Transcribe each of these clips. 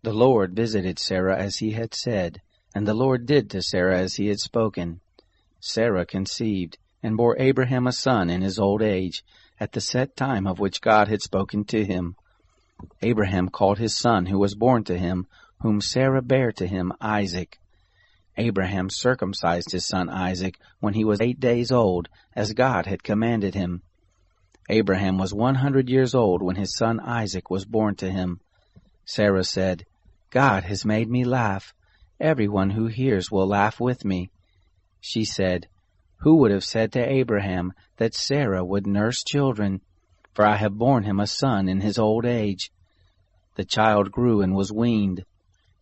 The Lord visited Sarah as he had said, and the Lord did to Sarah as he had spoken. Sarah conceived, and bore Abraham a son in his old age, at the set time of which God had spoken to him. Abraham called his son who was born to him, whom Sarah bare to him, Isaac. Abraham circumcised his son Isaac when he was 8 days old, as God had commanded him. Abraham was 100 years old when his son Isaac was born to him. Sarah said, God has made me laugh. Everyone who hears will laugh with me. She said, Who would have said to Abraham that Sarah would nurse children? For I have borne him a son in his old age. The child grew and was weaned.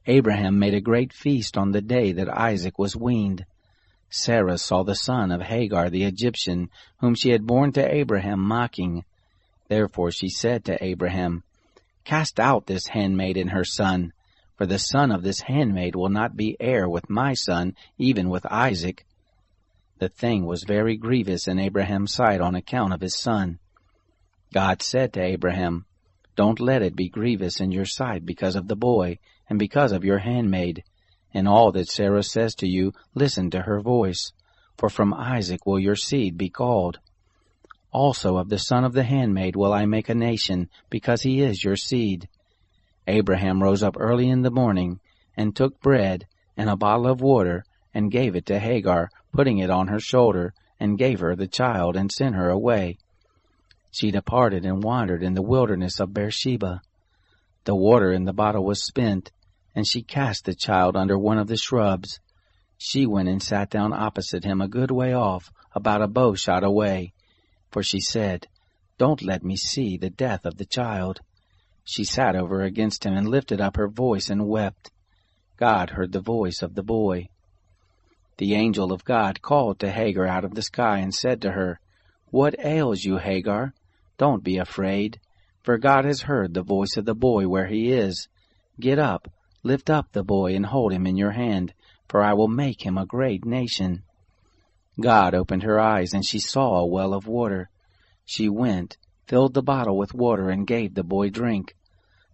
Abraham made a great feast on the day that Isaac was weaned. Sarah saw the son of Hagar the Egyptian, whom she had borne to Abraham, mocking. Therefore she said to Abraham, Cast out this handmaid and her son, for the son of this handmaid will not be heir with my son, even with Isaac. The thing was very grievous in Abraham's sight on account of his son. God said to Abraham, Don't let it be grievous in your sight because of the boy, and because of your handmaid. In all that Sarah says to you, listen to her voice, for from Isaac will your seed be called. Also of the son of the handmaid will I make a nation, because he is your seed. Abraham rose up early in the morning, and took bread and a bottle of water, and gave it to Hagar, putting it on her shoulder, and gave her the child, and sent her away. She departed and wandered in the wilderness of Beersheba. The water in the bottle was spent, and she cast the child under one of the shrubs. She went and sat down opposite him a good way off, about a bow shot away. For she said, Don't let me see the death of the child. She sat over against him and lifted up her voice and wept. God heard the voice of the boy. The angel of God called to Hagar out of the sky and said to her, What ails you, Hagar? Don't be afraid, for God has heard the voice of the boy where he is. Get up, lift up the boy, and hold him in your hand, for I will make him a great nation. God opened her eyes, and she saw a well of water. She went, filled the bottle with water, and gave the boy drink.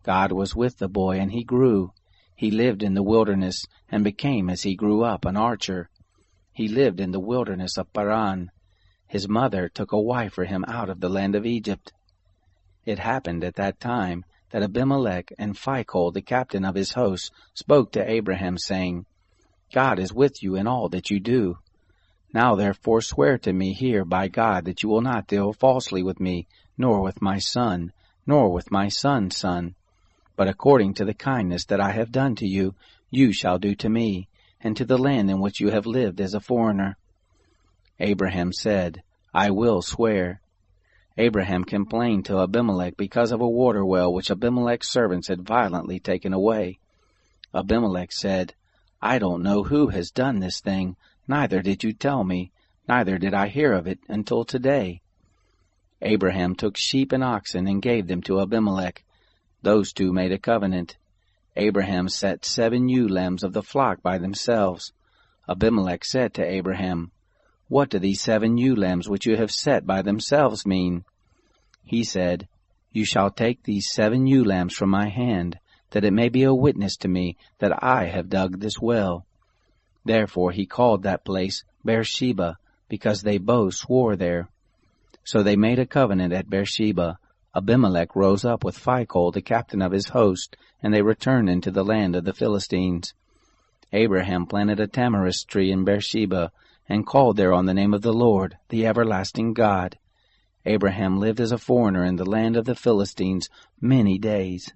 God was with the boy, and he grew. He lived in the wilderness, and became, as he grew up, an archer. He lived in the wilderness of Paran. His mother took a wife for him out of the land of Egypt. It happened at that time that Abimelech and Phicol, the captain of his host, spoke to Abraham, saying, God is with you in all that you do. Now therefore swear to me here by God that you will not deal falsely with me, nor with my son, nor with my son's son. But according to the kindness that I have done to you, you shall do to me, and to the land in which you have lived as a foreigner. Abraham said, I will swear. Abraham complained to Abimelech because of a water well which Abimelech's servants had violently taken away. Abimelech said, I don't know who has done this thing, neither did you tell me, neither did I hear of it until today. Abraham took sheep and oxen and gave them to Abimelech. Those two made a covenant. Abraham set 7 ewe lambs of the flock by themselves. Abimelech said to Abraham, What do these 7 ewe lambs which you have set by themselves mean? He said, You shall take these 7 ewe lambs from my hand, that it may be a witness to me that I have dug this well. Therefore he called that place Beersheba, because they both swore there. So they made a covenant at Beersheba. Abimelech rose up with Phicol, the captain of his host, and they returned into the land of the Philistines. Abraham planted a tamarisk tree in Beersheba, and called there on the name of the Lord, the everlasting God. Abraham lived as a foreigner in the land of the Philistines many days.